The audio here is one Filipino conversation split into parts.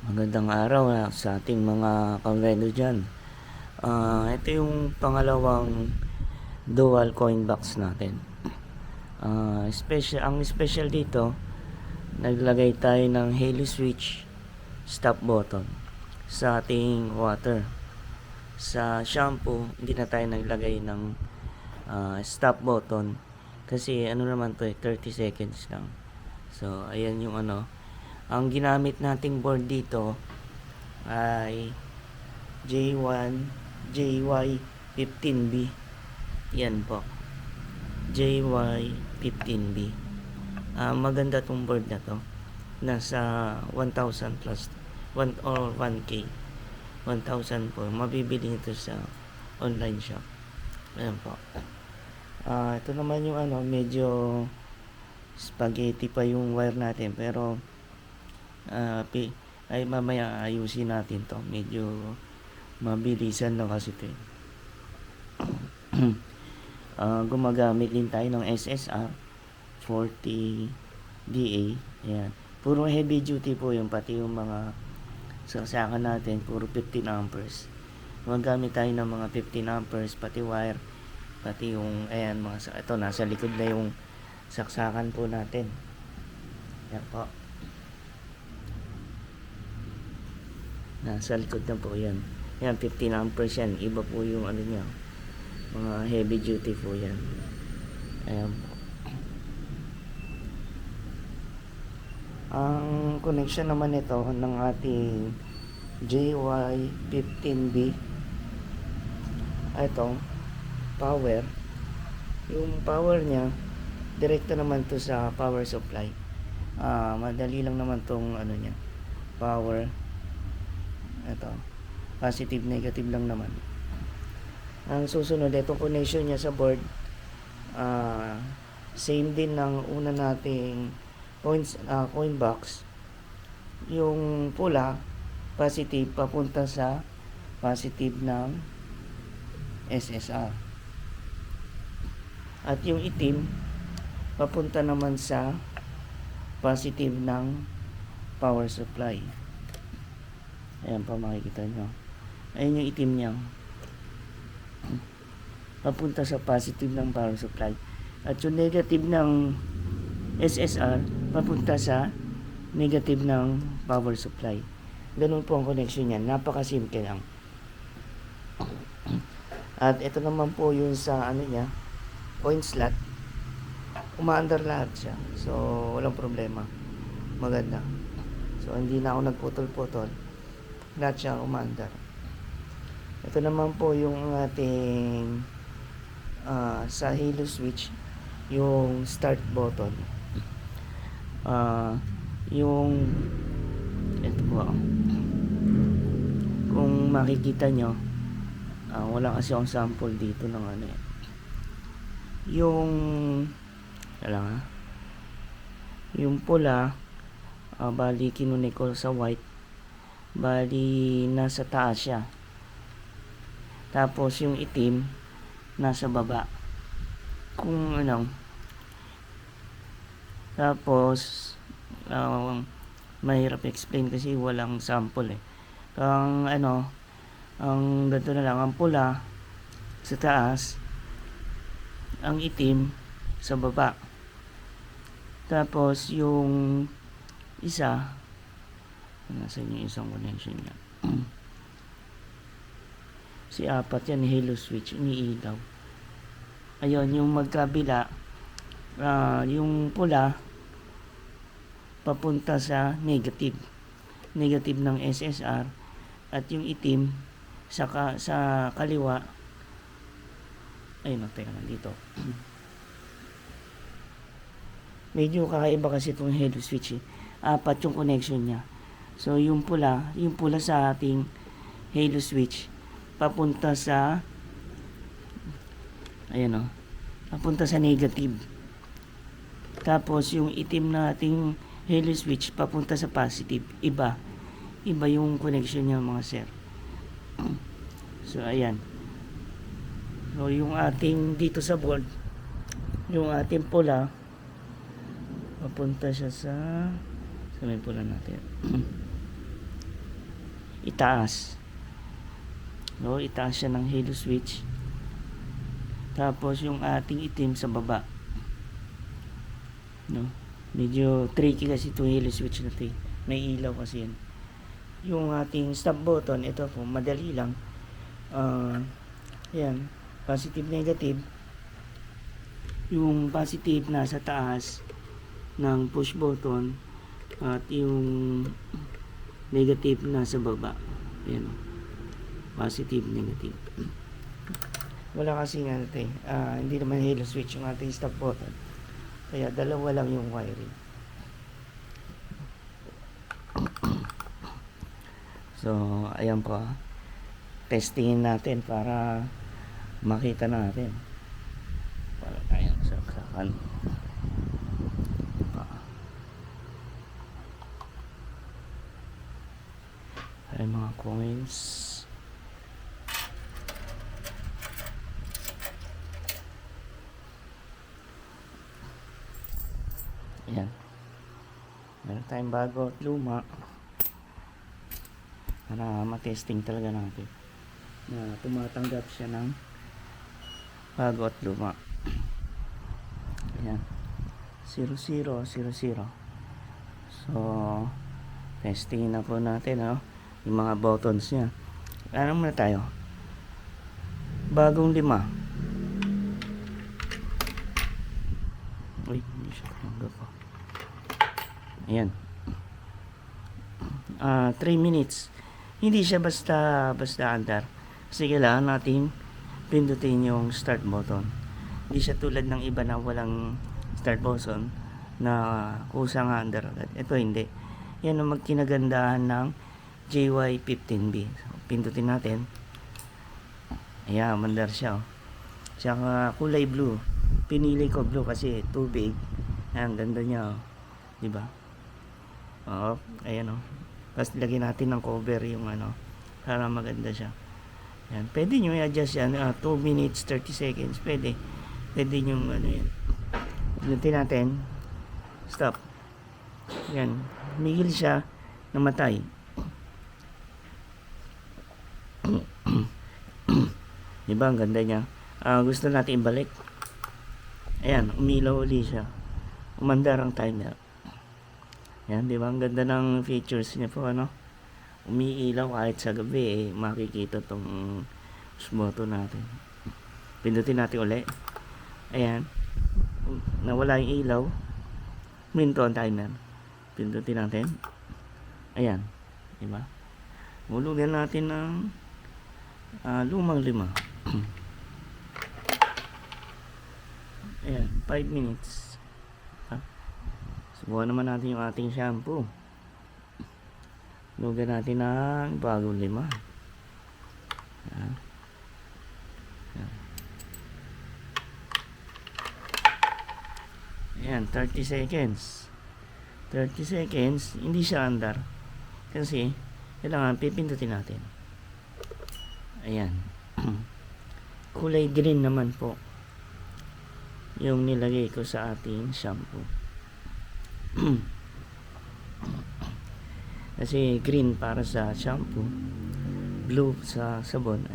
Magandang araw sa ating mga kawelo dyan. Ito yung pangalawang dual coin box natin. Ang special dito, naglagay tayo ng halo switch stop button sa ating water. Sa shampoo, hindi na tayo naglagay ng stop button kasi ano naman to 30 seconds lang. So ayan yung ano. Ang ginamit nating board dito ay J1 JY15B. Yan po, JY15B. Maganda tong board na to. Nasa 1,000 plus 1 or 1K 1,000 po. Mabibili nito sa online shop. Ayan po. Ito naman yung ano, medyo spaghetti pa yung wire natin, pero ay mamaya ayusin natin to. Medyo mabilisan lang kasi ito. Gumagamit din tayo ng SSR 40DA. Ayan. Puro heavy duty po yung, pati yung mga saksakan natin puro 15 amperes. Gumagamit tayo ng mga 15 amperes, pati wire, pati yung ayan mga ito nasa likod na yung saksakan po natin. Ayan po. Nasa likod na po yan. Yan, 15 amperes yan. Iba po yung ano niya. Mga heavy duty po yan. Ayan po. Ang connection naman nito ng ating JY15B, ito, power. Yung power niya, direkto naman to sa power supply. Madali lang naman tong ano niya, power. Ito, positive negative lang naman. Ang susunod, itong connection niya sa board, same din ng una nating coin box. Yung pula, positive, papunta sa positive ng SSR. At yung itim, papunta naman sa positive ng power supply. Ayan pa, makikita nyo. Ayan yung itim niya, papunta sa positive ng power supply. At yung negative ng SSR, papunta sa negative ng power supply. Ganun po ang connection niya. Napakasimple lang. At ito naman po yung sa ano niya, coin slot. Umaandar lahat siya. So, walang problema. Maganda. So, hindi na ako nagputol-putol. Lahat siya umaandar. Ito naman po yung ating sa halo switch, yung start button. Yung ito po, kung makikita nyo, wala kasi akong sample dito ng ano eh. Yung yung pula, bali kinunik ko sa white, bali nasa taas siya, tapos yung itim nasa baba. Kung ano, tapos mahirap explain kasi walang sample eh. Ang ano, ang ganito na lang, ang pula sa taas, ang itim sa baba. Tapos yung isa, nasa yung isang connection niya. Si apat yan, halo switch, iniilaw. Ayun, yung magkabila, yung pula papunta sa negative ng SSR, at yung itim sa kaliwa. Ayun, teka lang dito. Medyo kakaiba kasi itong halo switch eh. Apat yung connection niya. So yung pula sa ating halo switch, papunta sa ayan o, papunta sa negative. Tapos yung itim na ating halo switch, papunta sa positive. Iba yung connection niya mga sir. So ayan. So yung ating dito sa board, yung ating pula, papunta siya sa may pula natin. itaas. No, itaas siya ng halo switch. Tapos yung ating itim sa baba. No? Medyo tricky kasi itong halo switch na ito. May ilaw kasi yan. Yung ating stop button, ito po, madali lang. Yan, positive, negative. Yung positive nasa taas ng push button at yung negative nasa baba. Yan, positive, negative. Wala kasi nga natin, hindi naman halo switch yung ating stop button. Kaya dalawa lang yung wiring. So, ayan po. Testingin natin para makita natin. Para tayong saksakan. Ay mga coins. Ayan. Meron tayong bago at luma. Para matesting talaga natin na tumatanggap siya ng bago at luma. Ayan. 0000. So, testing na po natin yung mga buttons niya. Ano muna tayo? Bagong 5. Uy, hindi siya tanggap po. Ayan. 3 minutes. Hindi siya basta andar. Kasi kailangan natin pindutin yung start button. Hindi siya tulad ng iba na walang start button na kusang andar agad. Ito hindi. Yan ang magkinagandahan ng JY15B. So, pindutin natin. Ayan, mandar siya. Tsaka kulay blue. Pinili ko blue kasi tubig. Ayan, ganda niya. Diba? Ayan Tapos lagyan natin ng cover yung para maganda siya. Yan. Pwede nyo i-adjust yan. 2 minutes, 30 seconds. Pwede nyo yan. Pinutin natin. Stop. Yan. Migil siya. Namatay. Diba? Ang ganda niya. Gusto natin ibalik. Ayan. Umilaw uli siya. Umandar ang timer. Yan, di ba? Ang ganda ng features niya po, umiilaw kahit sa gabi, makikita tong smoto natin. Pindutin natin uli. Ayan. Nawala yung ilaw. Minto ang timer. Pindutin natin. Ayan. Di ba? Hulugan natin ng lumang 5. Ayan, 5 minutes. Subukan naman natin yung ating shampoo. Lugan natin ng bagong 5. Ayan. Ayan, 30 seconds. 30 seconds, hindi siya andar. Kasi, kailangan pipindutin natin. Ayan. Kulay green naman po yung nilagay ko sa ating shampoo. Kasi green para sa shampoo, blue sa sabon.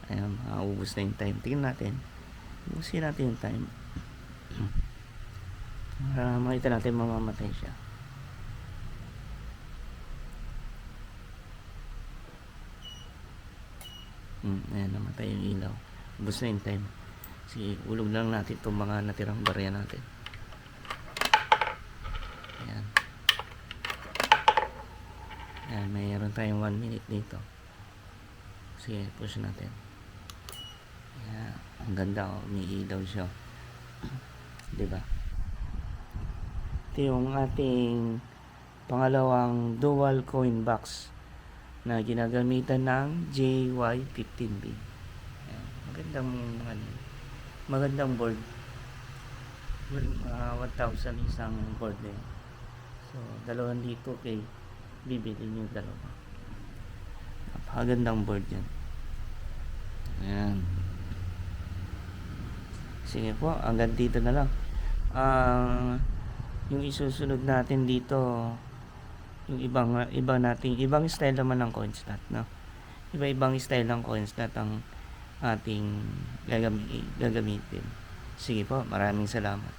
Ayan, maubos na yung time. Tingnan natin. Ubusin natin yung time. Para makita natin mamamatay siya. Ayan, namatay yung ilaw. Ubos na yung time. Sige, ulog lang natin itong mga natirang barya natin. Ayan. Ayan, mayroon tayong 1 minute dito. Sige, push natin. Ayan, ang ganda may ilaw siya. Diba? Ito yung ating pangalawang dual coin box na ginagamitan ng JY15B. Ayan, magandang board. 1,000 isang board na yun. So, 2,000 bibili nyo dalawa. Napakagandang board yan. Ayan. Sige po, hanggang dito na lang. Yung isusunod natin dito, Yung ibang style naman ng coin slot, no? Iba-ibang style ng coin slot ang ating gagamitin. Sige po, maraming salamat.